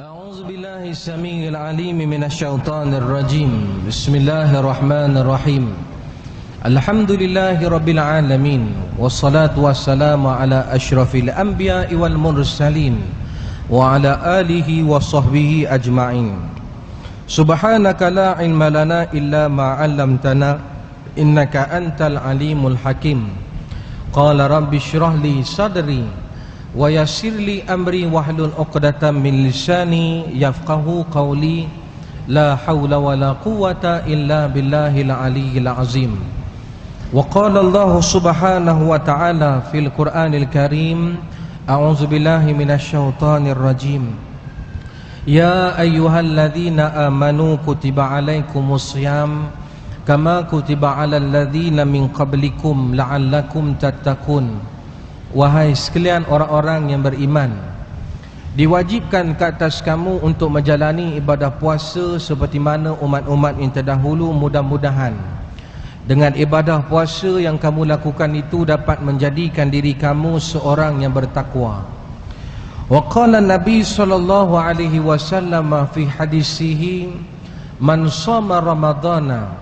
أعوذ بالله السميع العليم من الشيطان الرجيم. بسم الله الرحمن الرحيم. الحمد لله رب العالمين، والصلاة والسلام على أشرف الأنبياء والمرسلين وعلى آله وصحبه أجمعين. سبحانك لا علم لنا إلا ما علمتنا إنك أنت العليم الحكيم. قال رب اشرح لي صدري wa yassir li amri wahlul 'uqdatam min lisani yafqahu qawli. La haula wala quwwata illa billahil aliyyil azim. Wa qala Allah subhanahu wa ta'ala fil Qur'anil Karim, a'udzu billahi minasy syaithanir rajim. Ya ayyuhalladzina amanu kutiba alaikumus shiyam kama kutiba alal ladzina min qablikum la'allakum tattaqun. Wahai sekalian orang-orang yang beriman, diwajibkan ke atas kamu untuk menjalani ibadah puasa seperti mana umat-umat yang terdahulu. Mudah-mudahan dengan ibadah puasa yang kamu lakukan itu dapat menjadikan diri kamu seorang yang bertakwa. Wa qala Nabi sallallahu alaihi wasallam fi hadisihi, man shoma ramadhana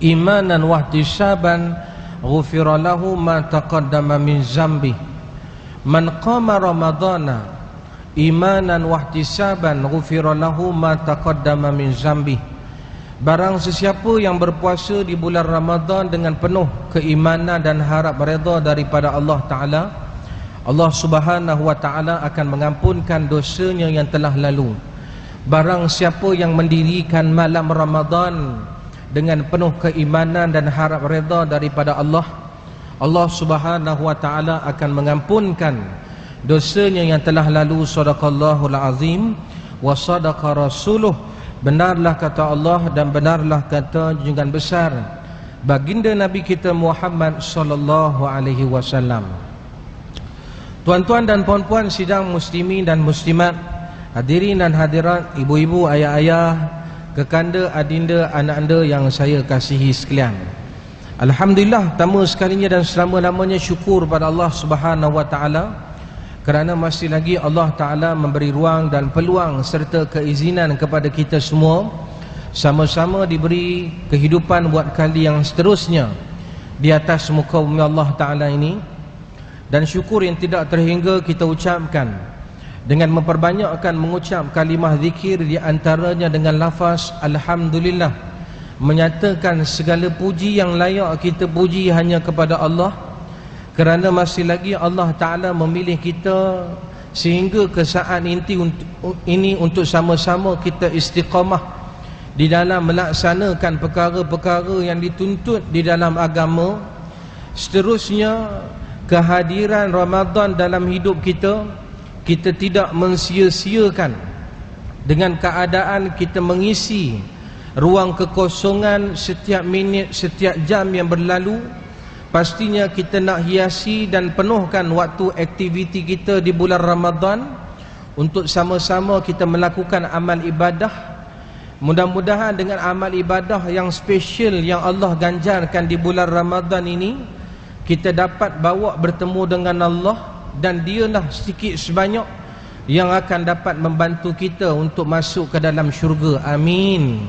imanan wa ihtisaban ghufira lahu ma taqaddama min zambi. Man qama ramadhana imanan wa ihtisaban ghufira lahu ma taqaddama min zambi. Barang sesiapa yang berpuasa di bulan Ramadan dengan penuh keimanan dan harap redha daripada Allah Ta'ala, Allah Subhanahu wa Ta'ala akan mengampunkan dosanya yang telah lalu. Barang siapa yang mendirikan malam Ramadan dengan penuh keimanan dan harap redha daripada Allah, Allah Subhanahu wa Ta'ala akan mengampunkan dosanya yang telah lalu. Shadaqallahul azim wa sadaqa rasuluh. Benarlah kata Allah dan benarlah kata junjungan besar baginda Nabi kita Muhammad sallallahu alaihi wasallam. Tuan-tuan dan puan-puan sidang muslimin dan muslimat, hadirin dan hadirat, ibu-ibu, ayah-ayah, kekanda, adinda, anak anda yang saya kasihi sekalian. Alhamdulillah, pertama sekalinya dan selama-lamanya syukur pada Allah Subhanahu wa Ta'ala kerana masih lagi Allah Ta'ala memberi ruang dan peluang serta keizinan kepada kita semua sama-sama diberi kehidupan buat kali yang seterusnya di atas muka bumi Allah Ta'ala ini. Dan syukur yang tidak terhingga kita ucapkan dengan memperbanyakkan mengucap kalimah zikir, di antaranya dengan lafaz Alhamdulillah, menyatakan segala puji yang layak kita puji hanya kepada Allah, kerana masih lagi Allah Ta'ala memilih kita sehingga ke saat ini untuk sama-sama kita istiqamah di dalam melaksanakan perkara-perkara yang dituntut di dalam agama. Seterusnya, kehadiran Ramadan dalam hidup kita tidak mensia-siakan dengan keadaan kita mengisi ruang kekosongan setiap minit, setiap jam yang berlalu. Pastinya kita nak hiasi dan penuhkan waktu aktiviti kita di bulan Ramadan untuk sama-sama kita melakukan amal ibadah. Mudah-mudahan dengan amal ibadah yang special yang Allah ganjarkan di bulan Ramadan ini, kita dapat bawa bertemu dengan Allah, dan dialah sedikit sebanyak yang akan dapat membantu kita untuk masuk ke dalam syurga. Amin.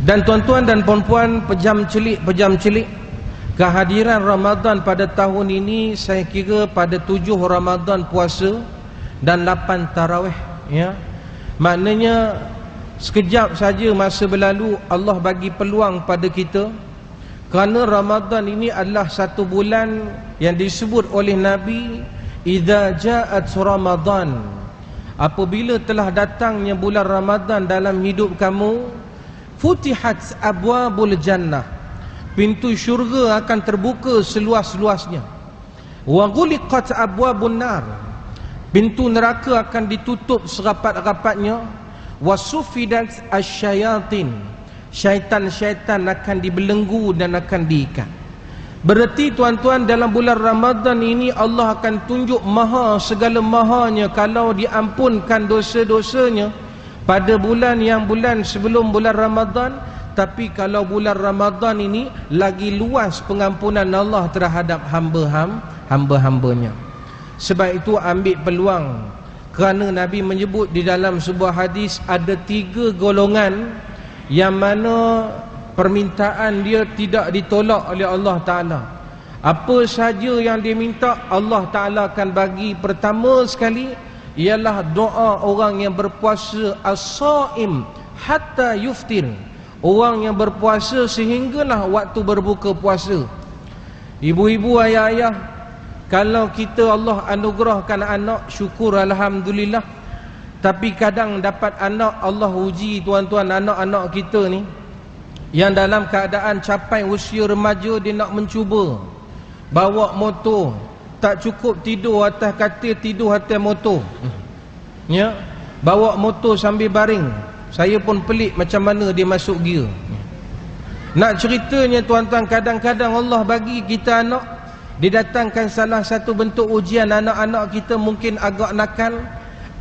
Dan tuan-tuan dan puan-puan, pejam celik, kehadiran Ramadan pada tahun ini saya kira pada 7 Ramadan puasa dan 8 tarawih, ya. Maknanya sekejap saja masa berlalu Allah bagi peluang pada kita, kerana Ramadan ini adalah satu bulan yang disebut oleh Nabi, idza ja'at Ramadan, apabila telah datangnya bulan Ramadan dalam hidup kamu, futihat abwabul jannah, pintu syurga akan terbuka seluas-luasnya. Wa ghuliqat abwabun nar, pintu neraka akan ditutup serapat-rapatnya. Wa sufidat asyayatin, syaitan-syaitan akan dibelenggu dan akan diikat. Berarti tuan-tuan, dalam bulan Ramadan ini Allah akan tunjuk segala mahanya kalau diampunkan dosa-dosanya pada bulan sebelum bulan Ramadan. Tapi kalau bulan Ramadan ini lagi luas pengampunan Allah terhadap hamba-hambanya. Sebab itu ambil peluang Kerana Nabi menyebut di dalam sebuah hadis ada 3 golongan yang mana permintaan dia tidak ditolak oleh Allah Ta'ala. Apa saja yang dia minta, Allah Ta'ala akan bagi. Pertama sekali ialah doa orang yang berpuasa, as-saim hatta yuftir, orang yang berpuasa sehinggalah waktu berbuka puasa. Ibu-ibu, ayah-ayah, kalau kita Allah anugerahkan anak, syukur alhamdulillah. Tapi kadang dapat anak, Allah uji tuan-tuan, anak-anak kita ni yang dalam keadaan capai usia remaja, dia nak mencuba bawa motor, tak cukup tidur atas katil, tidur atas motor, ya, bawa motor sambil baring. Saya pun pelik macam mana dia masuk gear. Nak ceritanya tuan-tuan, kadang-kadang Allah bagi kita anak, didatangkan salah satu bentuk ujian. Anak-anak kita mungkin agak nakal,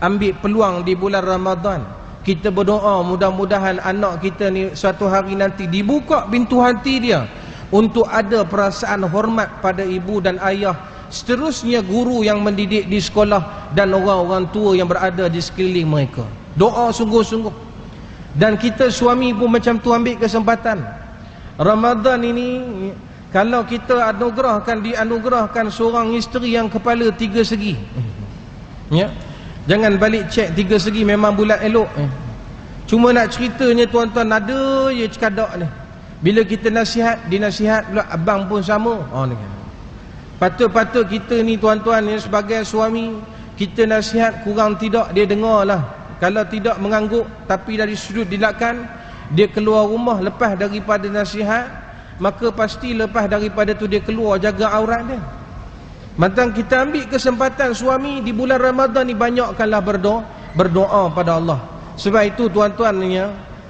ambil peluang di bulan Ramadan. Kita berdoa mudah-mudahan anak kita ni suatu hari nanti dibuka pintu hati dia untuk ada perasaan hormat pada ibu dan ayah, seterusnya guru yang mendidik di sekolah dan orang-orang tua yang berada di sekeliling mereka. Doa sungguh-sungguh. Dan kita suami pun macam tu, ambil kesempatan Ramadan ini. Kalau kita dianugerahkan seorang isteri yang kepala 3 segi, ya, jangan balik cek 3 segi memang bulat elok. Cuma nak ceritanya tuan-tuan, ada je cekadak ni. Bila kita nasihat, dinasihat pula abang pun sama. Ni kan. Patut-patut kita ni tuan-tuan yang sebagai suami, kita nasihat kurang tidak dia dengar lah. Kalau tidak mengangguk, tapi dari sudut dilakan, dia keluar rumah lepas daripada nasihat, maka pasti lepas daripada tu dia keluar jaga aurat dia. Mantang kita ambil kesempatan suami di bulan Ramadan ni, banyakkanlah berdoa pada Allah. Sebab itu tuan-tuan ni,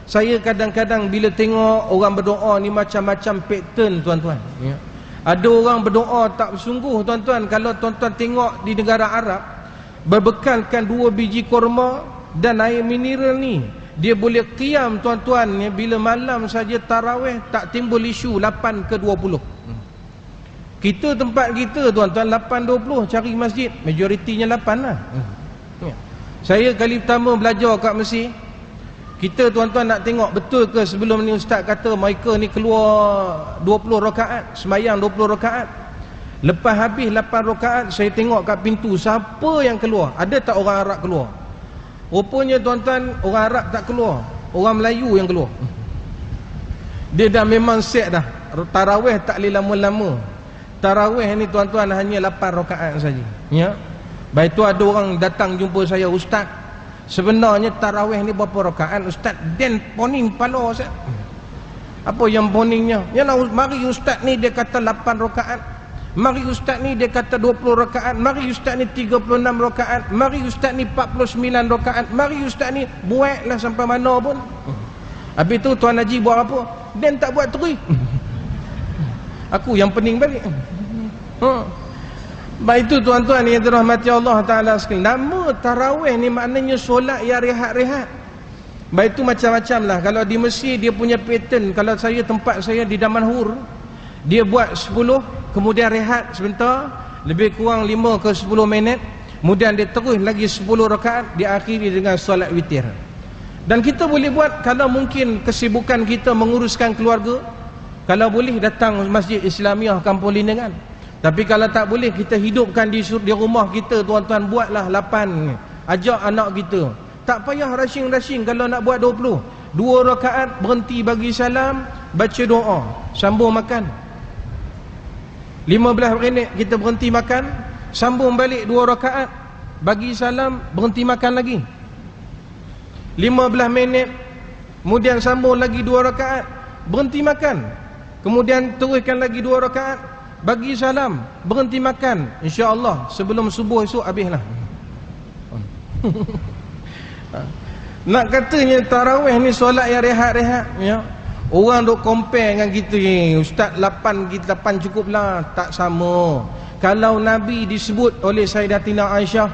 saya kadang-kadang bila tengok orang berdoa ni macam-macam pattern tuan-tuan, ya. Ada orang berdoa tak bersungguh tuan-tuan. Kalau tuan-tuan tengok di negara Arab, berbekalkan 2 biji korma dan air mineral ni, dia boleh qiyam tuan-tuan, ya, bila malam saja tarawih tak timbul isu 8 ke 20. Kita tempat kita tuan-tuan 8.20 cari masjid, majoritinya 8 lah. Saya kali pertama belajar kat Mesir, kita tuan-tuan nak tengok betul ke sebelum ni ustaz kata mereka ni keluar 20 rakaat, sembahyang 20 rakaat. Lepas habis 8 rakaat, saya tengok kat pintu siapa yang keluar, ada tak orang Arab keluar? Rupanya tuan-tuan, orang Arab tak keluar, orang Melayu yang keluar. Dia dah memang set dah. Tarawih tak boleh lama-lama. Tarawih ni tuan-tuan hanya 8 rakaat saja, ya. Baik tu ada orang datang jumpa saya, ustaz, sebenarnya tarawih ni berapa rakaat ustaz? Dan poning kepala ustaz. Apa yang poningnya? Ya lah, mari ustaz ni dia kata 8 rakaat. Mari ustaz ni dia kata 20 rakaat. Mari ustaz ni 36 rakaat. Mari ustaz ni 49 rakaat. Mari ustaz ni buatlah sampai mana pun. Habis tu Tuan Haji buat apa? Dan tak buat terus. Aku yang pening balik. Baik itu tuan-tuan yang dirahmati Allah Ta'ala sekalian, nama tarawih ni maknanya solat yang rehat-rehat. Baik itu macam-macam lah. Kalau di Mesir dia punya pattern. Kalau tempat saya di Damanhur, dia buat 10, kemudian rehat sebentar, lebih kurang 5 ke 10 minit, kemudian dia terus lagi 10 rakaat, diakhiri dengan solat witir. Dan kita boleh buat kalau mungkin kesibukan kita menguruskan keluarga. Kalau boleh datang Masjid Islamiah Kampung Lindengan. Tapi kalau tak boleh, kita hidupkan di rumah kita tuan-tuan, buatlah 8. Ajak anak kita. Tak payah rushing-rushing kalau nak buat 20. 2 rakaat, berhenti bagi salam, baca doa, sambung makan. 15 minit kita berhenti makan, sambung balik 2 rakaat, bagi salam, berhenti makan lagi. 15 minit, kemudian sambung lagi 2 rakaat, berhenti makan, kemudian teruskan lagi 2 rakaat, bagi salam, berhenti makan. InsyaAllah sebelum subuh esok habislah. Nak katanya tarawih ni solat yang rehat-rehat, ya. Orang duk compare dengan kita ni, ustaz 8, kita 8 cukup lah. Tak sama. Kalau Nabi disebut oleh Sayyidatina Aisyah,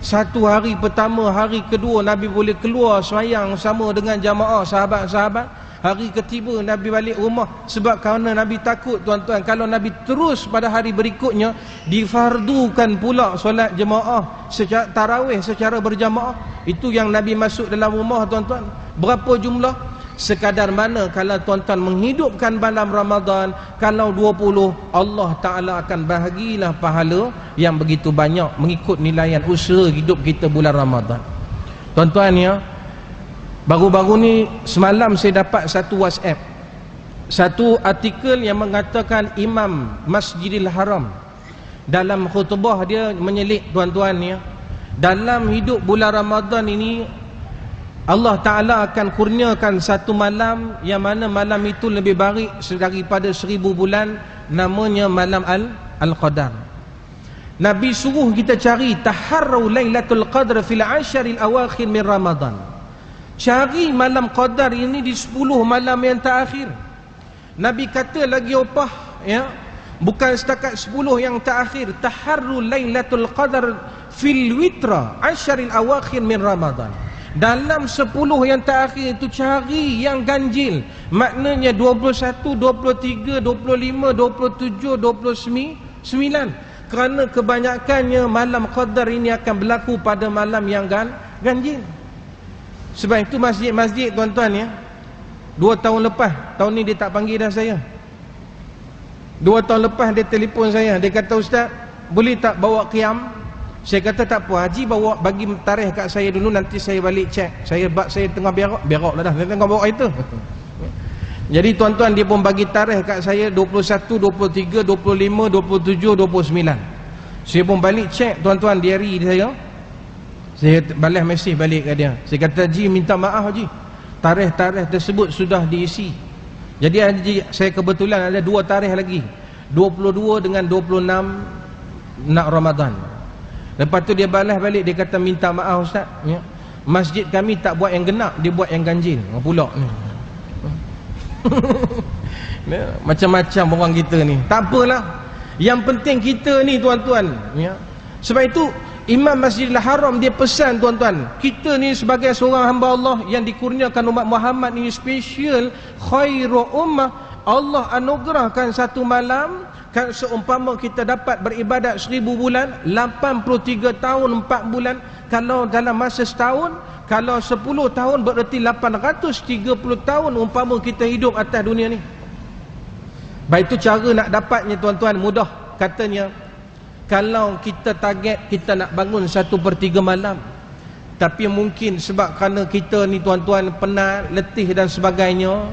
Satu hari pertama, hari kedua Nabi boleh keluar semayang sama dengan jamaah sahabat-sahabat. Hari ketiga Nabi balik rumah. Sebab kerana Nabi takut tuan-tuan, kalau Nabi terus pada hari berikutnya difardukan pula solat jemaah secara tarawih secara berjamaah. Itu yang Nabi masuk dalam rumah tuan-tuan. Berapa jumlah? Sekadar mana kalau tuan-tuan menghidupkan malam Ramadan, kalau 20, Allah Ta'ala akan bahagilah pahala yang begitu banyak mengikut nilaian usaha hidup kita bulan Ramadan. Tuan-tuan ya, baru-baru ni semalam saya dapat satu WhatsApp, satu artikel yang mengatakan Imam Masjidil Haram dalam khutbah dia menyelit tuan-tuan ya, dalam hidup bulan Ramadan ini Allah Ta'ala akan kurniakan satu malam yang mana malam itu lebih baik daripada 1000 bulan, namanya malam Al-Qadar. Nabi suruh kita cari taharru Lailatul Qadr fil 10 al-awakhir min Ramadan. Cari malam Qadar ini di 10 malam yang terakhir. Nabi kata lagi opah ya, bukan setakat 10 yang terakhir, taharru Lailatul Qadr fil witra 10 al-awakhir min Ramadan. Dalam 10 yang terakhir itu cari yang ganjil, maknanya 21, 23, 25, 27, 29. Kerana kebanyakannya malam Qadar ini akan berlaku pada malam yang ganjil. Sebab itu masjid-masjid tuan-tuan ya, 2 tahun lepas, tahun ni dia tak panggil dah saya. 2 tahun lepas dia telefon saya, dia kata, "Ustaz, boleh tak bawa qiyam?" Saya kata tak apa, Haji bawa bagi tarikh kat saya dulu, nanti saya balik cek. Saya tengah berak lah dah, saya tengah bawa itu. Jadi tuan-tuan, dia pun bagi tarikh kat saya 21, 23, 25, 27, 29. Saya pun balik cek tuan-tuan diary saya. Saya balas mesej balik kat dia. Saya kata, "Haji minta maaf Haji, tarikh-tarikh tersebut sudah diisi." Jadi Haji, saya kebetulan ada 2 tarikh lagi, 22 dengan 26 nak Ramadan. Lepas tu dia balas balik, dia kata, "Minta maaf Ustaz ya, masjid kami tak buat yang genap, dia buat yang ganjil." Pula ni macam-macam orang kita ni. Tak apalah, yang penting kita ni tuan-tuan ya. Sebab itu Imam Masjidil Haram dia pesan tuan-tuan, kita ni sebagai seorang hamba Allah yang dikurniakan umat Muhammad ini special khairu ummah, Allah anugerahkan satu malam kan, seumpama kita dapat beribadat 1000 bulan, 83 tahun 4 bulan. Kalau dalam masa setahun, kalau 10 tahun berarti 830 tahun umpama kita hidup atas dunia ni. Baik, itu cara nak dapatnya tuan-tuan, mudah. Katanya, kalau kita target kita nak bangun 1/3 malam, tapi mungkin sebab kerana kita ni tuan-tuan penat, letih dan sebagainya,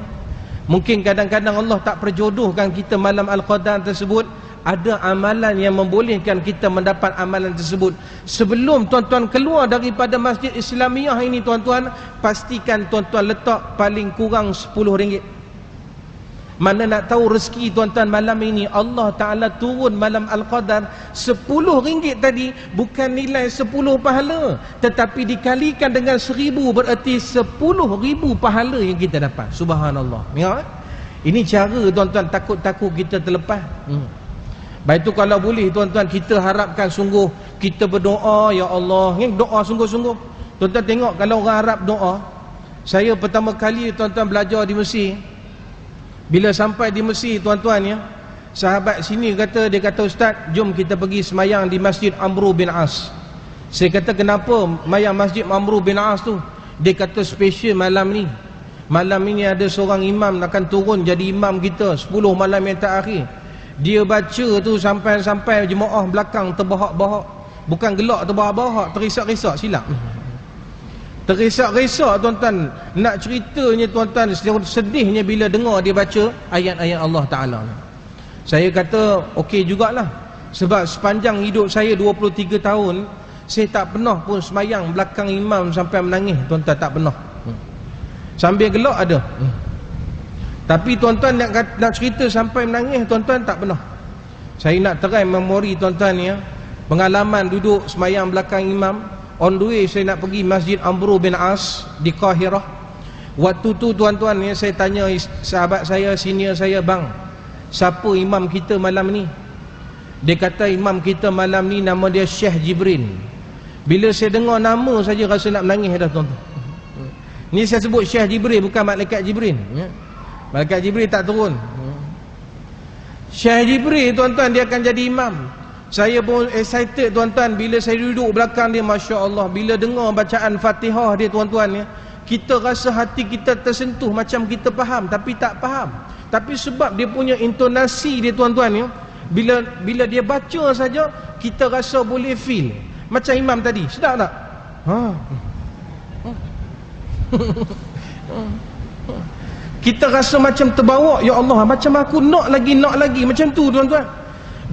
mungkin kadang-kadang Allah tak perjodohkan kita malam Al-Qadar tersebut. Ada amalan yang membolehkan kita mendapat amalan tersebut. Sebelum tuan-tuan keluar daripada Masjid Islamiah ini tuan-tuan, pastikan tuan-tuan letak paling kurang RM10. Mana nak tahu rezeki tuan-tuan malam ini, Allah Ta'ala turun malam Al-Qadar, RM10 tadi bukan nilai 10 pahala, tetapi dikalikan dengan 1000 berarti 10,000 pahala yang kita dapat. Subhanallah ya? Ini cara tuan-tuan, takut-takut kita terlepas. Baik, itu kalau boleh tuan-tuan, kita harapkan sungguh, kita berdoa, ya Allah, ni doa sungguh-sungguh. Tuan-tuan tengok kalau orang Arab doa. Saya pertama kali tuan-tuan belajar di Mesir. Bila sampai di Mesir tuan-tuan ya, sahabat sini kata, dia kata, "Ustaz, jom kita pergi semayang di Masjid Amr bin As." Saya kata, "Kenapa mayang Masjid Amr bin As tu?" Dia kata, "Special malam ni. Malam ini ada seorang imam akan turun jadi imam kita 10 malam yang terakhir. Dia baca tu sampai jemaah belakang terbahak-bahak. Bukan gelak terbahak-bahak, terisak-risak, silap. Terisak-risak tuan-tuan. Nak ceritanya tuan-tuan, sedihnya bila dengar dia baca ayat-ayat Allah Ta'ala. Saya kata okey jugalah. Sebab sepanjang hidup saya 23 tahun, saya tak pernah pun semayang belakang imam sampai menangis. Tuan-tuan, tak pernah. Sambil gelak ada. Tapi tuan-tuan nak cerita sampai menangis, tuan-tuan, tak pernah. Saya nak terai memori tuan-tuan ya, pengalaman duduk semayang belakang imam. On the way saya nak pergi Masjid Amr bin As di Qahirah. Waktu tu tuan-tuan ya, saya tanya sahabat saya, senior saya, "Bang, siapa imam kita malam ni?" Dia kata, "Imam kita malam ni nama dia Syekh Jibril." Bila saya dengar nama saja rasa nak menangis dah tuan-tuan. Ni saya sebut Syekh Jibril, bukan malaikat Jibril. Malaikat Jibril tak turun. Syekh Jibril tuan-tuan, dia akan jadi imam. Saya pun excited tuan-tuan bila saya duduk belakang dia, Masya Allah. Bila dengar bacaan Fatihah dia tuan-tuan, kita rasa hati kita tersentuh, macam kita faham tapi tak faham. Tapi sebab dia punya intonasi dia tuan-tuan, bila dia baca saja kita rasa boleh feel. Macam imam tadi, sedap tak? Kita rasa macam terbawa, ya Allah, macam aku nak lagi macam tu tuan-tuan.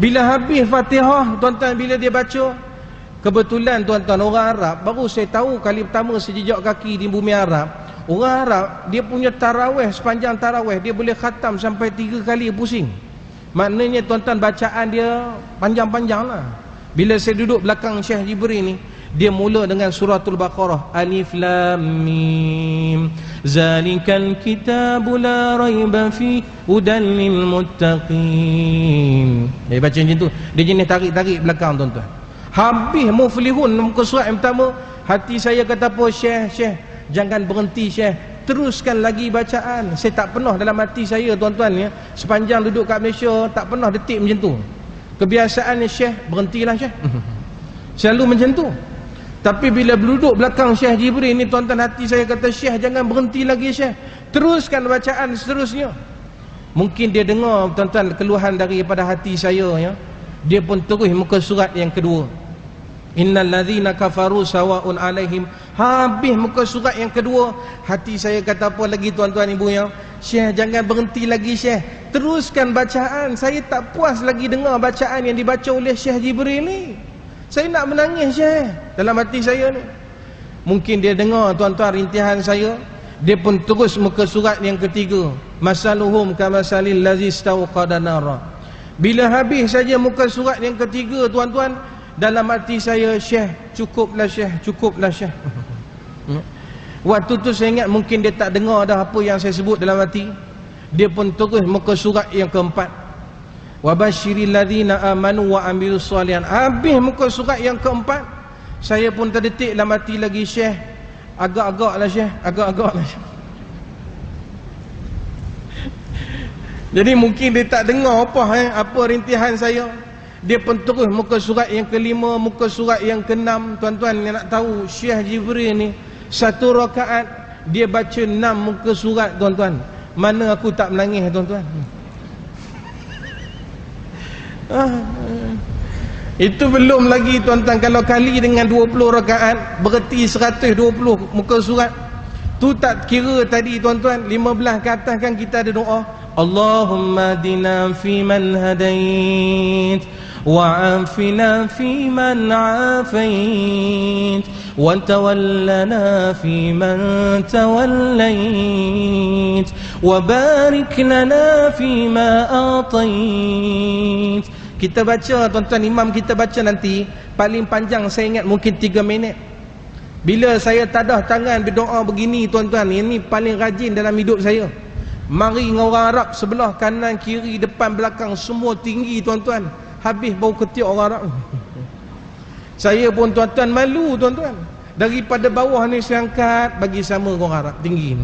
Bila habis Fatihah tuan-tuan, bila dia baca, kebetulan tuan-tuan orang Arab, baru saya tahu kali pertama sejejak kaki di bumi Arab, orang Arab dia punya tarawih, sepanjang tarawih dia boleh khatam sampai 3 kali pusing. Maknanya tuan-tuan bacaan dia panjang-panjang lah. Bila saya duduk belakang Syekh Jibril ni, dia mula dengan suratul Baqarah, Alif Lam Mim, Zalikal kitabu la raiba fi hudan lil muttaqin. Dia baca macam tu. Dia jenis tarik-tarik belakang tuan-tuan. Habis Muflihun muka surat yang pertama, hati saya kata apa, Syekh, jangan berhenti Syekh, teruskan lagi bacaan. Saya tak pernah dalam hati saya tuan-tuan, sepanjang duduk kat Malaysia tak pernah detik macam tu. Kebiasaannya Syekh, berhentilah Syekh. Selalu macam tu. Tapi bila duduk belakang Syekh Jibril ni tuan-tuan, hati saya kata, Syekh jangan berhenti lagi Syekh, teruskan bacaan seterusnya. Mungkin dia dengar tuan-tuan keluhan daripada hati saya, dia pun terus muka surat yang kedua, Innal ladzina kafaru sawa'un alaihim. Habis muka surat yang kedua, hati saya kata apa lagi tuan-tuan ibu ya, Syekh jangan berhenti lagi Syekh, teruskan bacaan. Saya tak puas lagi dengar bacaan yang dibaca oleh Syekh Jibril ni. Saya nak menangis Syekh dalam hati saya ni. Mungkin dia dengar tuan-tuan rintihan saya, dia pun terus muka surat yang ketiga, Masaluhum kamasalil ladzi istawqada nara. Bila habis saja muka surat yang ketiga tuan-tuan, dalam hati saya, Syekh cukuplah Syekh. Waktu tu saya ingat mungkin dia tak dengar dah apa yang saya sebut dalam hati. Dia pun terus muka surat yang keempat, wa basyiril ladzina amanu wa amilus shalihat. Habis muka surat yang keempat, saya pun terdetik dalam hati lagi, Syekh agak-agaklah Syekh. Jadi mungkin dia tak dengar apa rintihan saya. Dia pun terus muka surat yang kelima, muka surat yang keenam. Tuan-tuan yang nak tahu, Syekh Jibril ni satu rakaat dia baca 6 muka surat tuan-tuan. Mana aku tak menangis tuan-tuan? Itu belum lagi tuan-tuan, kalau kali dengan 20 rakaat berarti 120 muka surat. Tu tak kira tadi tuan-tuan 15 ke atas kan kita ada doa, Allahumma dina fi man hadait wa afina fi man afait wa tawallana fi man tawallait wa barik lana fi ma atait. Kita baca tuan-tuan, imam kita baca nanti paling panjang saya ingat mungkin 3 minit. Bila saya tadah tangan berdoa begini tuan-tuan, ini paling rajin dalam hidup saya. Mari dengan orang Arab sebelah kanan kiri depan belakang semua tinggi tuan-tuan. Habis bau ketiak orang Arab. Saya pun tuan-tuan malu tuan-tuan. Daripada bawah ni saya angkat bagi sama orang Arab tinggi.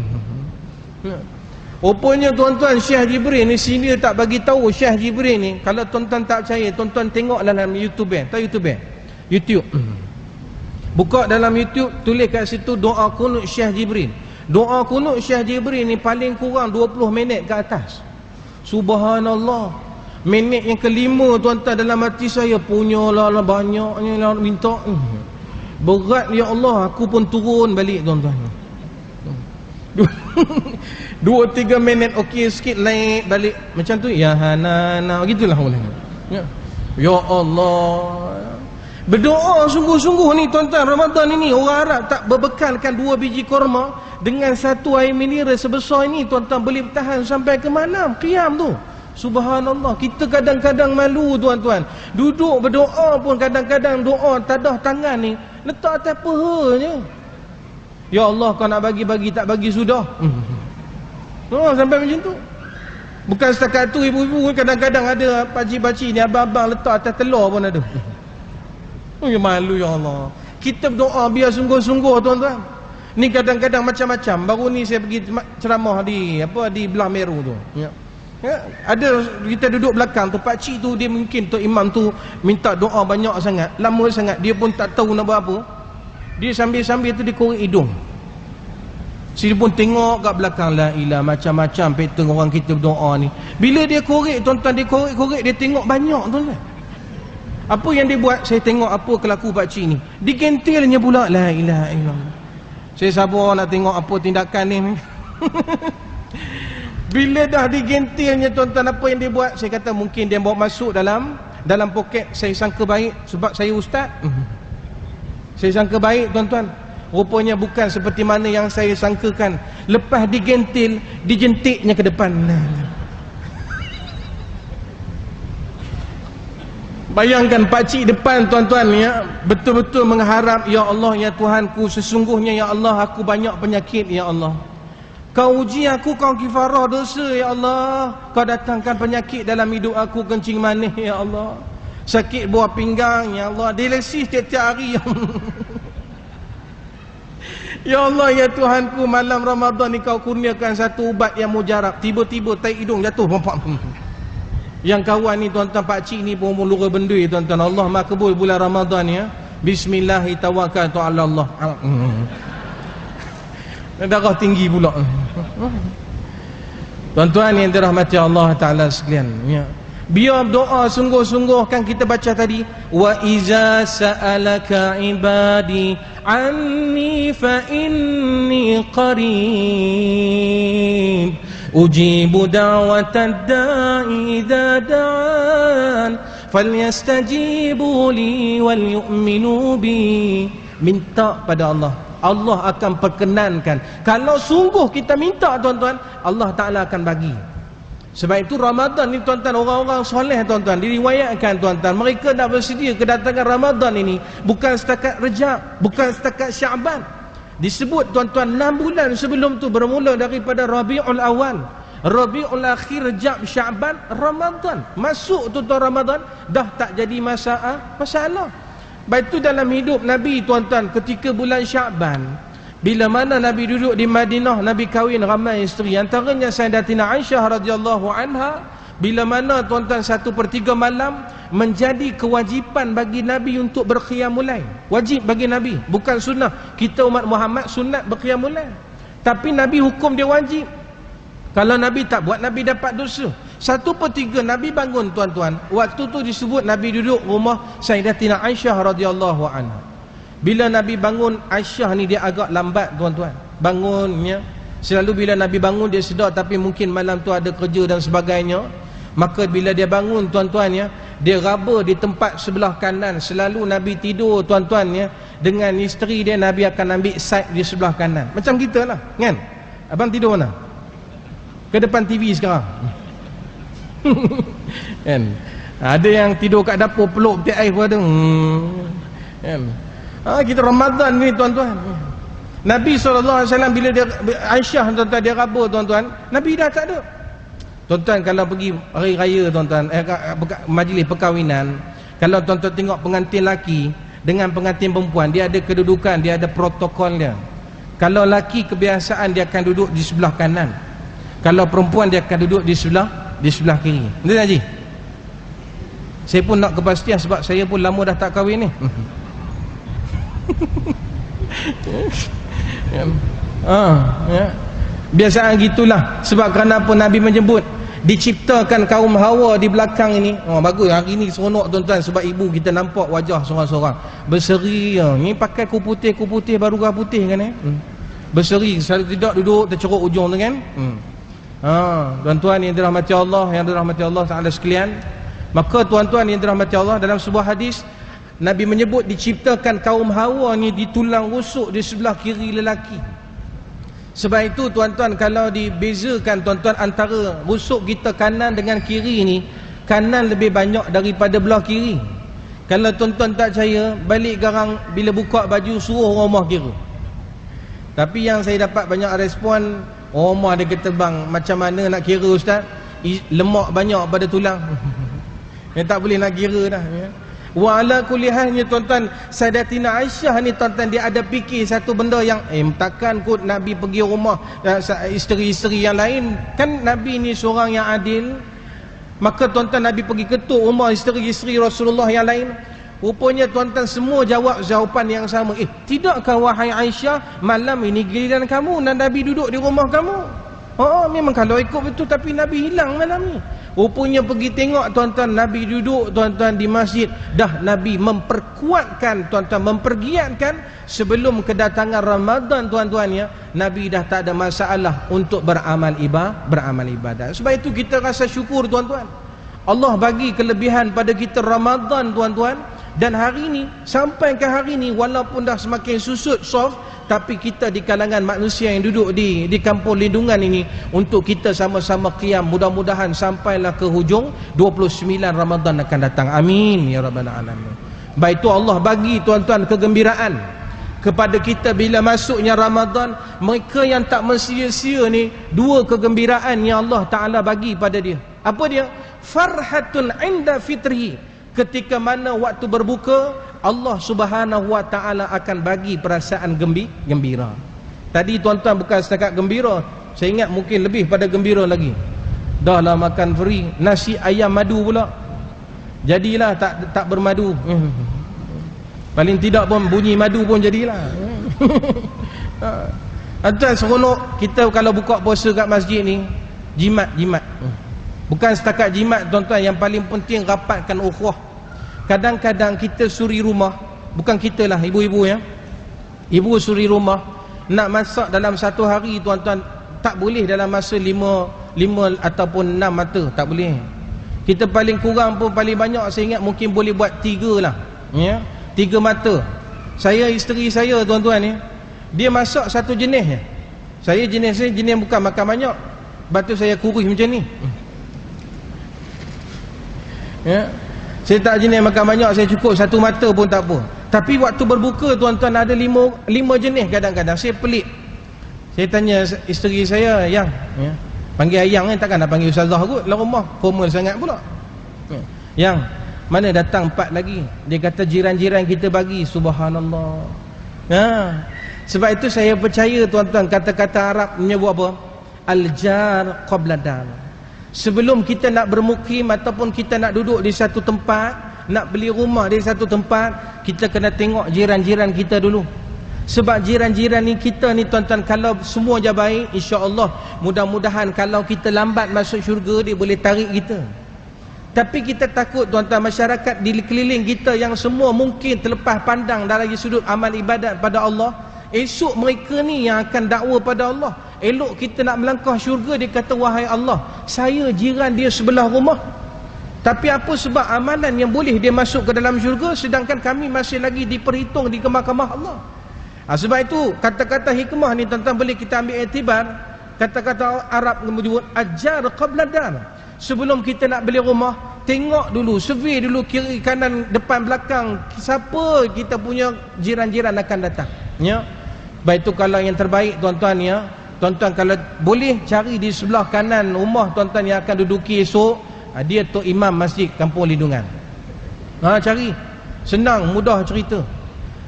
Rupanya tuan-tuan Syekh Jibril ni sini tak bagi tahu. Syekh Jibril ni kalau tuan-tuan tak percaya, tuan-tuan tengok dalam YouTube. Tahu YouTube? Buka dalam YouTube, tulis kat situ doa kunut Syekh Jibril. Doa kunut Syekh Jibril ni paling kurang 20 minit ke atas. Subhanallah. Minit yang kelima tuan-tuan, dalam hati saya, punyalah banyaknya nak minta. Berat ya Allah, aku pun turun balik tuan-tuan. 2-3 minit okey sikit, naik balik macam tu, ya hanana, gitulah boleh. Ya Allah, berdoa sungguh-sungguh ni tuan-tuan. Ramadan ini orang Arab tak berbekalkan 2 biji korma dengan 1 air mineral sebesar ini tuan-tuan, boleh bertahan sampai ke mana qiyam tu. Subhanallah. Kita kadang-kadang malu tuan-tuan, duduk berdoa pun kadang-kadang doa tadah tangan ni letak atas pahanya. Ya Allah, kau nak bagi-bagi tak bagi sudah. Sampai macam tu. Bukan setakat tu, ibu-ibu kadang-kadang ada pakcik-pakcik ni abang-abang letak atas telur pun ada. Ya malu ya Allah. Kita berdoa biar sungguh-sungguh tuan-tuan. Ni kadang-kadang macam-macam. Baru ni saya pergi ceramah di Belah Meru tu. Ya. Ya, ada kita duduk belakang tu, pak cik tu dia mungkin tu imam tu minta doa banyak sangat, lama sangat, dia pun tak tahu nak buat apa. Dia sambil-sambil tu dia korek hidung. Dia pun tengok kat belakang, la ilah, macam-macam pattern orang kita berdoa ni. Bila dia korek tuan-tuan, dia korek dia tengok banyak tuan-tuan. Apa yang dia buat? Saya tengok apa kelaku pak cik ni. Digentilnya pula, la ilaha illallah. Saya sabar nak tengok apa tindakan ni. Bila dah digentilnya tuan-tuan, apa yang dia buat? Saya kata mungkin dia bawa masuk dalam poket. Saya sangka baik sebab saya ustaz. Saya sangka baik tuan-tuan. Rupanya bukan seperti mana yang saya sangkakan. Lepas digentil, dijentiknya ke depan. Bayangkan pakcik depan tuan-tuan ya, betul-betul mengharap, ya Allah ya Tuhanku, sesungguhnya ya Allah aku banyak penyakit ya Allah. Kau uji aku, kau kifarah dosa ya Allah. Kau datangkan penyakit dalam hidup aku, kencing manis ya Allah, sakit buah pinggang ya Allah, dialisis tiap-tiap hari ya Allah. Ya Allah ya Tuhanku, malam Ramadan ni kau kurniakan satu ubat yang mujarab. Tiba-tiba tai hidung jatuh. Yang kawan ni tuan-tuan, pakcik ni pun lura bendui tuan-tuan. Allah makbul bulan Ramadan ya. Bismillahirrahmanirrahim ala Allah. Darah tinggi pula. Tuan-tuan yang dirahmati Allah Ta'ala sekalian ya. Biar doa sungguh-sungguh. Kan kita baca tadi, wa iza sa'alaka ibadi anni fa inni qarib ujibu da'watad da'i idza da'an falyastajibu li wal yu'minu bi. Minta pada Allah, Allah akan perkenankan. Kalau sungguh kita minta tuan-tuan, Allah Ta'ala akan bagi. Sebab itu Ramadan ni tuan-tuan, orang-orang soleh tuan-tuan, diriwayatkan tuan-tuan, mereka dah bersedia kedatangan Ramadan ini. Bukan setakat Rejab, bukan setakat Syaban. Disebut tuan-tuan 6 bulan sebelum tu, bermula daripada Rabiul Awal, Rabiul Akhir, Rejab, Syaban, Ramadan. Masuk tuan-tuan Ramadan, dah tak jadi masalah. Baik itu dalam hidup Nabi tuan-tuan, ketika bulan Syaban, bila mana Nabi duduk di Madinah, Nabi kahwin ramai isteri, antaranya Sayyidatina Aisyah radhiyallahu anha. Bila mana tuan-tuan 1/3 malam menjadi kewajipan bagi Nabi untuk berqiyamul lail. Wajib bagi Nabi, bukan sunnah. Kita umat Muhammad sunat berqiyamul lail, tapi Nabi hukum dia wajib. Kalau Nabi tak buat, Nabi dapat dosa. 1/3 Nabi bangun tuan-tuan. Waktu tu disebut Nabi duduk rumah Sayyidatina Aisyah radhiyallahu anha. Bila Nabi bangun, Aisyah ni dia agak lambat tuan-tuan bangunnya. Selalu bila Nabi bangun dia sedar, tapi mungkin malam tu ada kerja dan sebagainya. Maka bila dia bangun tuan-tuan ya, dia raba di tempat sebelah kanan. Selalu Nabi tidur tuan-tuan ya, dengan isteri dia, Nabi akan ambil side di sebelah kanan. Macam kita lah kan. Abang tidur mana? Ke depan TV sekarang. Kan? Ada yang tidur kat dapur peluk peti air pun ada. Kan? Kita Ramadan ni tuan-tuan. Nabi SAW bila dia Aisyah tuan-tuan, dia raba tuan-tuan, Nabi dah tak ada. Tuan-tuan kalau pergi hari raya tuan-tuan, majlis perkahwinan, kalau tuan-tuan tengok pengantin laki dengan pengantin perempuan, dia ada kedudukan, dia ada protokol dia. Kalau laki kebiasaan dia akan duduk di sebelah kanan, kalau perempuan dia akan duduk di sebelah kiri. Betul tak Haji? Saya pun nak kepastian sebab saya pun lama dah tak kahwin ni. Ya. Biasaan gitulah. Sebab kerana apa Nabi menyebut diciptakan kaum Hawa di belakang ini. Bagus hari ni seronok tuan-tuan, sebab ibu kita nampak wajah seorang-seorang berseri. Ni pakai kup putih baru putih kan berseri, selalu tidak duduk terceruk ujung tu kan. Tuan-tuan yang dirahmati Allah, yang dirahmati Allah Ta'ala sekalian, maka tuan-tuan yang dirahmati Allah, dalam sebuah hadis Nabi menyebut diciptakan kaum Hawa ni di tulang rusuk di sebelah kiri lelaki. Sebab itu tuan-tuan, kalau dibezakan tuan-tuan antara rusuk kita kanan dengan kiri ni, kanan lebih banyak daripada belah kiri. Kalau tuan-tuan tak percaya, balik garang bila buka baju suruh orang rumah kira. Tapi yang saya dapat banyak respon, orang rumah dia kata, bang macam mana nak kira ustaz, lemak banyak pada tulang. Yang tak boleh nak kira dah ya. Wa ala kulli halnya tuan-tuan, Sayyidatina Aisyah ni tuan-tuan, dia ada fikir satu benda yang takkan kot Nabi pergi rumah isteri-isteri yang lain. Kan Nabi ni seorang yang adil. Maka tuan-tuan, Nabi pergi ketuk rumah isteri-isteri Rasulullah yang lain. Rupanya tuan-tuan semua jawab jawapan yang sama. Tidakkah wahai Aisyah, malam ini giliran kamu dan Nabi duduk di rumah kamu? Memang kalau ikut betul, tapi Nabi hilang malam ni. Rupanya pergi tengok tuan-tuan, Nabi duduk tuan-tuan di masjid. Dah Nabi memperkuatkan tuan-tuan, mempergiatkan sebelum kedatangan Ramadan tuan-tuan ya. Nabi dah tak ada masalah untuk beramal ibadat. Sebab itu kita rasa syukur tuan-tuan. Allah bagi kelebihan pada kita Ramadan tuan-tuan. Dan hari ni, sampai ke hari ni, walaupun dah semakin susut soft, tapi kita di kalangan manusia yang duduk di kampung lindungan ini, untuk kita sama-sama qiyam. Mudah-mudahan sampailah ke hujung 29 Ramadan akan datang. Amin ya rabbal alamin. Baik, itu Allah bagi tuan-tuan kegembiraan kepada kita bila masuknya Ramadan. Mereka yang tak mensia-sia ni, dua kegembiraan yang Allah Ta'ala bagi pada dia. Apa dia? Farhatun inda fitri. Ketika mana waktu berbuka, Allah Subhanahu wa Ta'ala akan bagi perasaan gembira. Tadi tuan-tuan bukan setakat gembira, saya ingat mungkin lebih pada gembira lagi. Dah lah makan free, nasi ayam madu pula. Jadilah tak bermadu. Paling tidak pun bunyi madu pun jadilah. Atas seronok kita kalau buka puasa kat masjid ni, jimat. Bukan setakat jimat tuan-tuan, yang paling penting rapatkan ukhuwah. Kadang-kadang kita suri rumah, bukan kita lah, ibu-ibu ya. Ibu suri rumah, nak masak dalam satu hari tuan-tuan, tak boleh dalam masa 5 ataupun 6 mata, tak boleh. Kita paling kurang pun, paling banyak saya ingat mungkin boleh buat 3 lah ya? 3 mata. Saya, isteri saya tuan-tuan ni, dia masak satu jenis je. Saya jenis bukan makan banyak. Lepas tu saya kurus macam ni ya. Saya tak jenis makan banyak, saya cukup satu mata pun tak apa. Tapi waktu berbuka tuan-tuan ada 5 jenis kadang-kadang. Saya pelik. Saya tanya isteri saya, Yang ya. Panggil Ayang kan, takkan nak panggil Ustazah kot dalam rumah, formal sangat pula ya. Yang, mana datang 4 lagi. Dia kata jiran-jiran kita bagi. Subhanallah ya. Sebab itu saya percaya tuan-tuan, kata-kata Arab menyebut apa? Al-jar qabla dar. Sebelum kita nak bermukim ataupun kita nak duduk di satu tempat, nak beli rumah di satu tempat, kita kena tengok jiran-jiran kita dulu. Sebab jiran-jiran ni kita ni tuan-tuan, kalau semua je baik, insya-Allah mudah-mudahan kalau kita lambat masuk syurga, dia boleh tarik kita. Tapi kita takut tuan-tuan, masyarakat di keliling kita yang semua mungkin terlepas pandang dari sudut amal ibadat pada Allah, esok mereka ni yang akan dakwa pada Allah. Elok kita nak melangkah syurga, dia kata, wahai Allah, saya jiran dia sebelah rumah, tapi apa sebab amalan yang boleh dia masuk ke dalam syurga, sedangkan kami masih lagi diperhitung di mahkamah Allah. Sebab itu kata-kata hikmah ni tuan-tuan boleh kita ambil iktibar. Kata-kata Arab menyebut ajar qabla dar. Sebelum kita nak beli rumah, tengok dulu, survey dulu kiri kanan depan belakang, siapa kita punya jiran-jiran akan datang ya. Baik, itu kalau yang terbaik tuan-tuan ya. Tuan-tuan kalau boleh cari di sebelah kanan rumah tuan-tuan yang akan duduki esok, dia Tok Imam Masjid Kampung Lindungan. Cari. Senang, mudah cerita.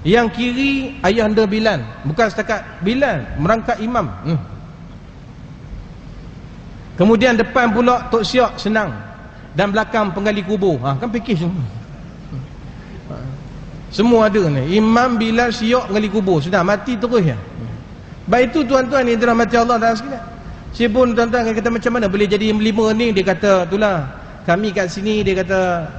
Yang kiri Ayahanda Bilal. Bukan setakat Bilal, merangkap imam. Kemudian depan pula Tok Siok, senang. Dan belakang penggali kubur. Kan package semua. Semua ada ni. Imam, Bilal, Siok, penggali kubur. Sudah mati terus ya. Baik, itu tuan-tuan yang dirahmati Allah dan sekalian. Saya pun tuan-tuan kata macam mana boleh jadi 5 ni. Dia kata itulah, kami kat sini, dia kata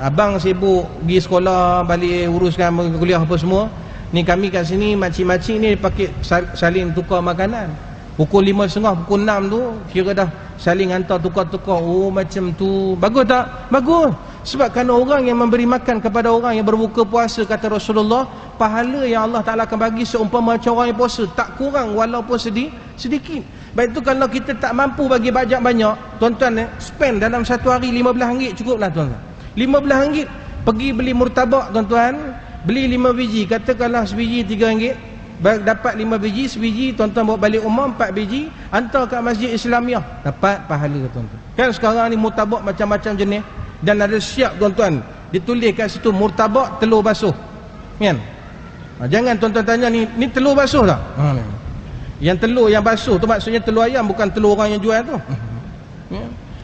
abang sibuk pergi sekolah, balik uruskan kuliah apa semua. Ni kami kat sini makcik-makcik ni pakai saling tukar makanan. Pukul 5.30, pukul 6 tu kira dah saling hantar tukar-tukar. Oh macam tu. Bagus tak? Bagus. Sebab kerana orang yang memberi makan kepada orang yang berbuka puasa, kata Rasulullah, pahala yang Allah Ta'ala akan bagi seumpama macam orang yang puasa, tak kurang walaupun sedikit. Baik, itu kalau kita tak mampu bagi bajak banyak, tuan-tuan spend dalam satu hari RM15 cukup lah tuan-tuan. RM15 pergi beli murtabak tuan-tuan, beli 5 biji, katakanlah sebiji RM3, dapat 5 biji, sebiji tuan-tuan bawa balik rumah 4 biji, hantar kat Masjid Islamiah, dapat pahala tuan-tuan. Kan sekarang ni murtabak macam-macam jenis, dan ada siap tuan-tuan dia tulis kat situ murtabak telur basuh. Kan? Jangan tuan-tuan tanya ni telur basuh tak? Yang telur yang basuh tu maksudnya telur ayam, bukan telur orang yang jual tu.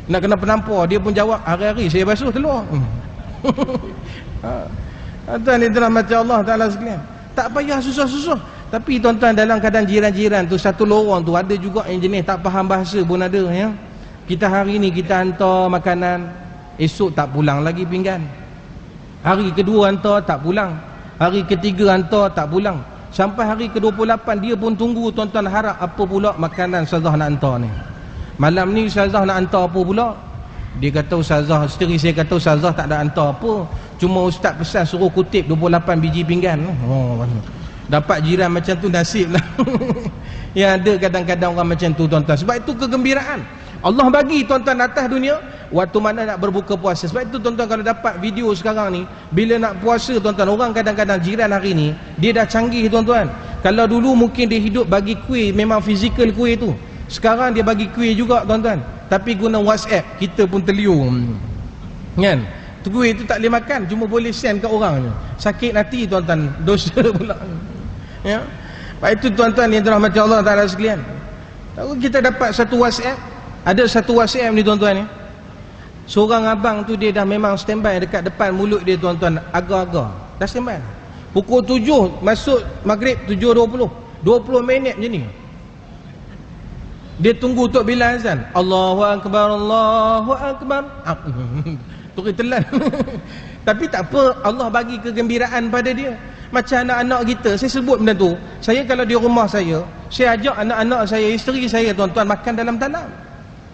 Nak kena penampar, dia pun jawab hari-hari saya basuh telur. Tuan ni dalam macam Allah Ta'ala sekalian, tak payah susah-susah. Tapi tuan-tuan, dalam keadaan jiran-jiran tu, satu lorong tu ada juga yang jenis tak faham bahasa pun ada ya. Kita hari ni kita hantar makanan, esok tak pulang lagi pinggan. Hari kedua hantar tak pulang, hari ketiga hantar tak pulang, sampai hari ke-28 dia pun tunggu. Tuan-tuan harap apa pula makanan Ustazah nak hantar ni. Malam ni Ustazah nak hantar apa pula? Dia kata Ustazah, isteri saya kata Ustazah tak ada hantar apa, cuma Ustaz pesan suruh kutip 28 biji pinggan. Dapat jiran macam tu nasib lah. Yang ada kadang-kadang orang macam tu tuan-tuan. Sebab itu kegembiraan Allah bagi tuan-tuan atas dunia waktu mana nak berbuka puasa. Sebab itu tuan-tuan, kalau dapat video sekarang ni, bila nak puasa tuan-tuan, orang kadang-kadang jiran hari ni dia dah canggih tuan-tuan. Kalau dulu mungkin dia hidup bagi kuih, memang fizikal kuih tu. Sekarang dia bagi kuih juga tuan-tuan, tapi guna WhatsApp, kita pun terliur kan. Kuih tu tak boleh makan, cuma boleh send kat orang je. Sakit hati tuan-tuan, dosa pula ya. Sebab itu tuan-tuan yang dirahmati Allah Ta'ala sekalian, tahu kita dapat satu WhatsApp. Ada satu WhatsApp ni tuan-tuan ya, seorang abang tu dia dah memang standby dekat depan mulut dia tuan-tuan, agar-agar dah standby. Pukul 7 masuk maghrib, 7.20, 20 minit je ni dia tunggu untuk bila azan. Allahu Akbar, Allahu Akbar. Tu kita telan. Tapi tak apa, Allah bagi kegembiraan pada dia. Macam anak-anak kita, saya sebut benda tu. Saya kalau di rumah saya ajak anak-anak saya, isteri saya tuan-tuan makan dalam talam.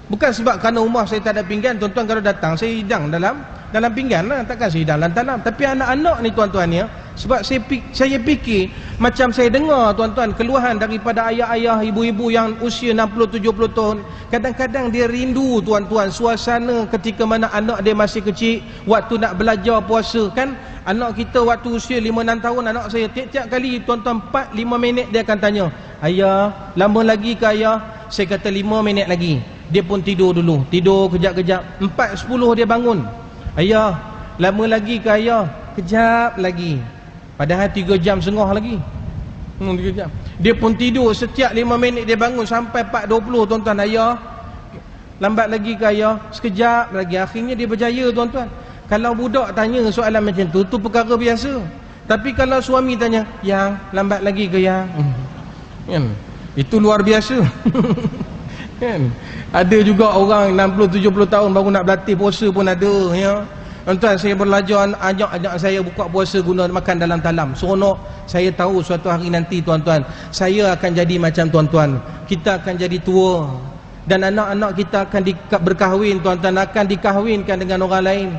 Bukan sebab kerana rumah saya tak ada pinggan tuan-tuan, kalau datang saya hidang dalam pinggan lah, takkan saya hidang dalam talam. Tapi anak-anak ni tuan-tuan ya, sebab saya fikir, macam saya dengar tuan-tuan keluhan daripada ayah-ayah, ibu-ibu yang usia 60-70 tahun, kadang-kadang dia rindu tuan-tuan suasana ketika mana anak dia masih kecil, waktu nak belajar puasa kan. Anak kita waktu usia 5-6 tahun, anak saya tiap-tiap kali tuan-tuan 4-5 minit dia akan tanya, ayah lama lagi ke ayah? Saya kata 5 minit lagi. Dia pun tidur dulu, tidur kejap-kejap, 4.10 dia bangun, ayah lama lagi ke ayah? Kejap lagi. Padahal 3 jam setengah lagi. 3 jam. Dia pun tidur, setiap 5 minit dia bangun sampai 4.20 tuan-tuan, ayah lambat lagi ke ayah? Sekejap lagi. Akhirnya dia berjaya tuan-tuan. Kalau budak tanya soalan macam tu perkara biasa. Tapi kalau suami tanya, yang lambat lagi ke yang? Kan? Itu luar biasa. Kan? Ada juga orang 60-70 tahun baru nak berlatih puasa pun ada ya. Tuan-tuan, saya belajar ajak saya buka puasa guna makan dalam talam. Seronok. Saya tahu suatu hari nanti tuan-tuan, saya akan jadi macam tuan-tuan. Kita akan jadi tua dan anak-anak kita akan berkahwin tuan-tuan, akan dikahwinkan dengan orang lain.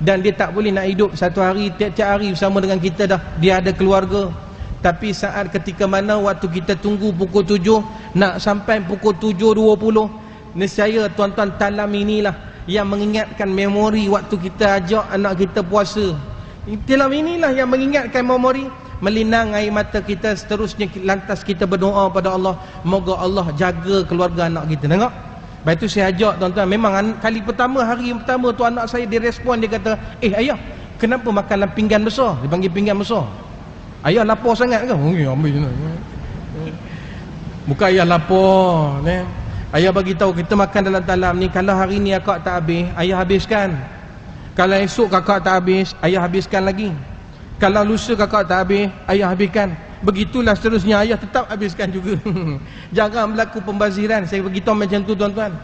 Dan dia tak boleh nak hidup satu hari, tiap-tiap hari bersama dengan kita dah. Dia ada keluarga. Tapi saat ketika mana waktu kita tunggu pukul 7 nak sampai pukul 7.20, nescaya tuan-tuan talam inilah yang mengingatkan memori waktu kita ajak anak kita puasa. Talam inilah yang mengingatkan memori, melinang air mata kita. Seterusnya lantas kita berdoa pada Allah, moga Allah jaga keluarga anak kita. Tengok. Lepas itu saya ajak tuan-tuan, memang kali pertama, hari pertama tu anak saya dia respon, dia kata, ayah kenapa makan dalam pinggan besar? Dia panggil pinggan besar. Ayah lapar sangat ke? Ambil. Bukan ayah lapar ni. Ayah bagi tahu kita makan dalam talam ni, kalau hari ni akak tak habis, ayah habiskan. Kalau esok kakak tak habis, ayah habiskan lagi. Kalau lusa kakak tak habis, ayah habiskan. Begitulah seterusnya, ayah tetap habiskan juga. Jangan berlaku pembaziran. Saya beritahu macam tu tuan-tuan.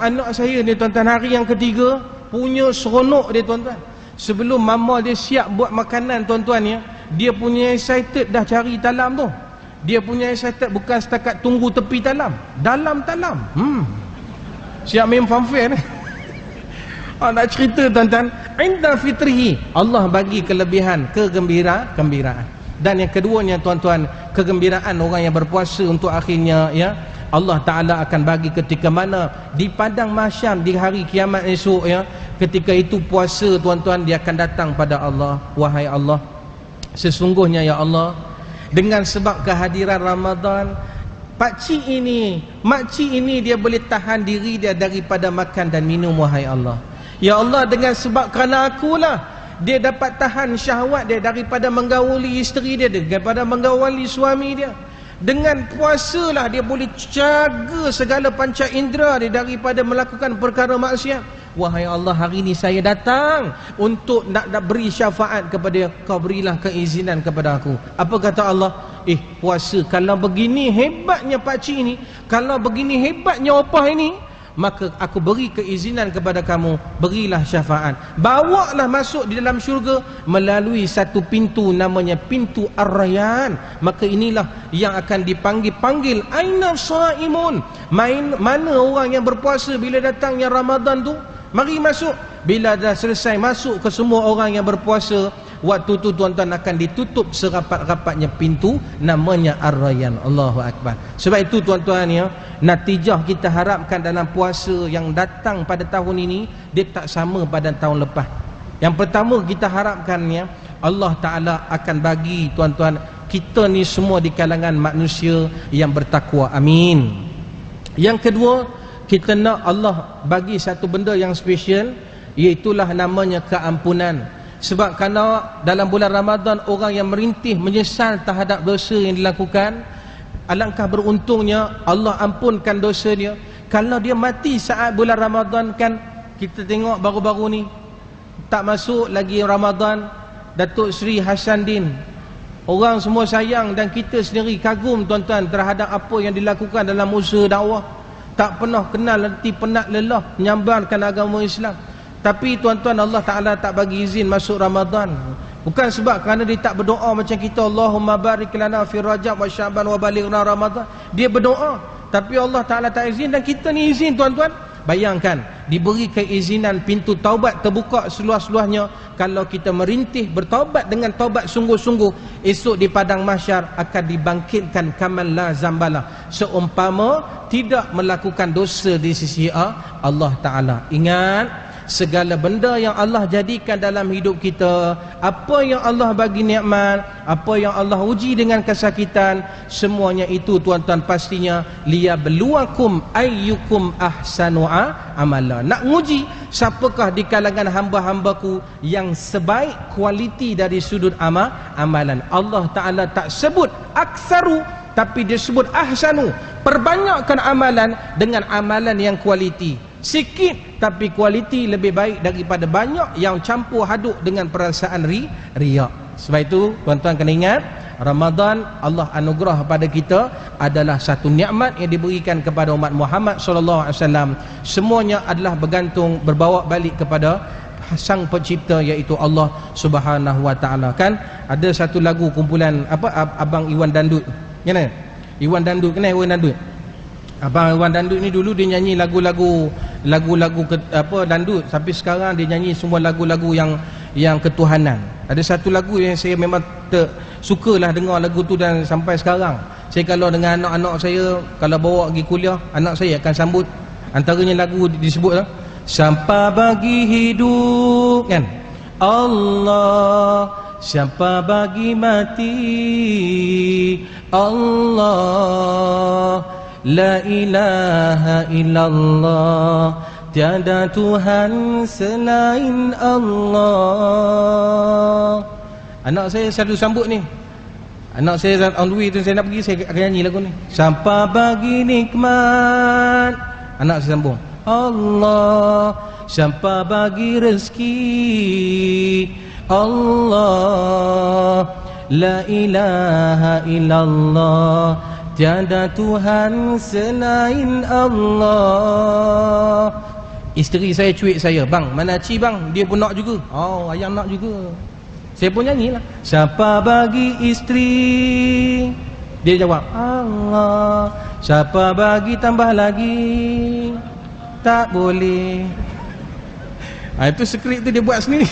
Anak saya ni tuan-tuan, hari yang ketiga punya seronok dia tuan-tuan. Sebelum mama dia siap buat makanan tuan-tuan ya, dia punya excited dah cari talam tu. Dia punya excited bukan setakat tunggu tepi talam, dalam talam. Siap main fanfare. Nak cerita tuan-tuan, inda fitrihi, Allah bagi kelebihan, kegembiraan. Dan yang keduanya tuan-tuan, kegembiraan orang yang berpuasa untuk akhirnya ya, Allah Ta'ala akan bagi ketika mana di padang mahsyar di hari kiamat esok ya, ketika itu puasa tuan-tuan, dia akan datang pada Allah, wahai Allah, sesungguhnya ya Allah, dengan sebab kehadiran Ramadan, pakcik ini, makcik ini dia boleh tahan diri dia daripada makan dan minum, wahai Allah. Ya Allah, dengan sebab kerana akulah dia dapat tahan syahwat dia daripada menggauli isteri dia, daripada menggauli suami dia. Dengan puasa lah dia boleh jaga segala panca indera dia daripada melakukan perkara maksiat. Wahai Allah, hari ini saya datang untuk nak beri syafaat kepada kau, berilah keizinan kepada aku. Apa kata Allah? Puasa, kalau begini hebatnya pakcik ini, kalau begini hebatnya opah ini, maka aku beri keizinan kepada kamu, berilah syafaat. Bawalah masuk di dalam syurga melalui satu pintu, namanya pintu Ar-Rayyan. Maka inilah yang akan dipanggil aina shaimun, mana orang yang berpuasa bila datangnya Ramadan tu, mari masuk. Bila dah selesai masuk ke semua orang yang berpuasa, waktu tu tuan-tuan akan ditutup serapat-rapatnya pintu, namanya Ar-Rayyan. Allahu Akbar. Sebab itu tuan-tuan ya, natijah kita harapkan dalam puasa yang datang pada tahun ini, dia tak sama pada tahun lepas. Yang pertama kita harapkannya, Allah Ta'ala akan bagi tuan-tuan kita ni semua di kalangan manusia yang bertakwa. Amin. Yang kedua, kita nak Allah bagi satu benda yang special, iaitulah namanya keampunan. Sebab kerana dalam bulan Ramadan orang yang merintih menyesal terhadap dosa yang dilakukan, alangkah beruntungnya Allah ampunkan dosa dia. Kalau dia mati saat bulan Ramadan, kan kita tengok baru-baru ni tak masuk lagi Ramadan, Datuk Seri Hasanuddin, orang semua sayang dan kita sendiri kagum tuan-tuan terhadap apa yang dilakukan dalam usaha dakwah. Tak pernah kenal letih penat lelah menyambarkan agama Islam. Tapi tuan-tuan, Allah Ta'ala tak bagi izin masuk Ramadan. Bukan sebab kerana dia tak berdoa macam kita, Allahumma barik lana fi Rajab wa Syaban wa balighna Ramadan. Dia berdoa, tapi Allah Ta'ala tak izin, dan kita ni izin tuan-tuan. Bayangkan, diberi keizinan pintu taubat terbuka seluas-luasnya. Kalau kita merintih bertaubat dengan taubat sungguh-sungguh, esok di padang mahsyar akan dibangkitkan kaman la zambala, seumpama tidak melakukan dosa di sisi Allah Ta'ala. Ingat, segala benda yang Allah jadikan dalam hidup kita, apa yang Allah bagi nikmat, apa yang Allah uji dengan kesakitan, semuanya itu tuan-tuan pastinya liyabluwakum ayyukum ahsanu amala. Nak nguji siapakah di kalangan hamba-hambaku yang sebaik kualiti dari sudut amalan. Allah Ta'ala tak sebut aksaru, tapi dia sebut ahsanu. Perbanyakkan amalan dengan amalan yang kualiti. Sikit tapi kualiti lebih baik daripada banyak yang campur haduk dengan perasaan riak. Sebab itu tuan-tuan kena ingat, Ramadan Allah anugerah pada kita adalah satu nikmat yang diberikan kepada umat Muhammad SAW. Semuanya adalah bergantung, berbawa balik kepada Sang Pencipta, iaitu Allah Subhanahu Wa Taala. Kan ada satu lagu kumpulan Abang Iwan Dandut. Kenapa? Iwan Dandut, kenapa Iwan Dandut? Abang Iwan Dandut ni dulu dia nyanyi lagu-lagu dandut, tapi sekarang dia nyanyi semua lagu-lagu yang ketuhanan. Ada satu lagu yang saya memang sukalah dengar lagu tu, dan sampai sekarang saya kalau dengan anak-anak saya, kalau bawa pergi kuliah, anak saya akan sambut. Antaranya lagu disebut siapa bagi hidup, kan, Allah. Siapa bagi mati, Allah. La ilaha illallah, tiada Tuhan selain Allah. Anak saya selalu sambut ni. Anak saya on the way tu, saya nak pergi, saya akan nyanyi lagu ni. Siapa bagi nikmat, anak saya sambung Allah. Siapa bagi rezeki, Allah. La ilaha illallah, tiada Tuhan selain Allah. Isteri saya cuik saya, bang, mana Ci bang? Dia pun nak juga. Oh, ayang nak juga. Saya pun nyanyilah. Siapa bagi isteri? Dia jawab Allah. Siapa bagi tambah lagi? Tak boleh. Itu skrip tu dia buat sendiri.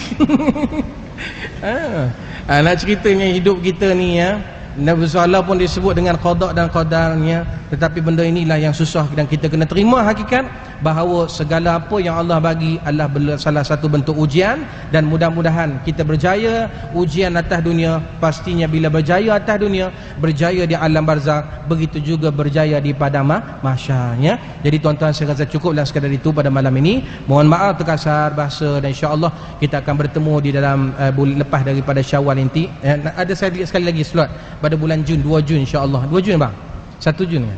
Nak ceritanya hidup kita ni ya, Walaupun disebut dengan qada dan qadarnya, tetapi benda inilah yang susah dan kita kena terima hakikat bahawa segala apa yang Allah bagi adalah salah satu bentuk ujian, dan mudah-mudahan kita berjaya ujian atas dunia. Pastinya bila berjaya atas dunia, berjaya di alam barzakh, begitu juga berjaya di padang mahsyarnya. Jadi tuan-tuan, saya rasa cukuplah sekadar itu pada malam ini. Mohon maaf terkasar bahasa, dan insya-Allah kita akan bertemu di dalam bulan lepas daripada Syawal nanti. Ada sekali lagi slot pada bulan Jun, 2 Jun insya-Allah. 2 Jun bang? 1 Jun ya?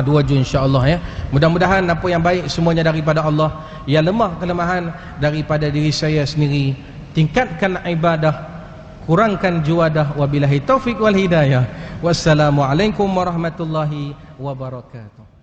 2 Jun insya-Allah ya. Mudah-mudahan apa yang baik semuanya daripada Allah, yang lemah kelemahan daripada diri saya sendiri. Tingkatkan ibadah, kurangkan juadah. Wabillahi taufik wal hidayah. Wassalamualaikum warahmatullahi wabarakatuh.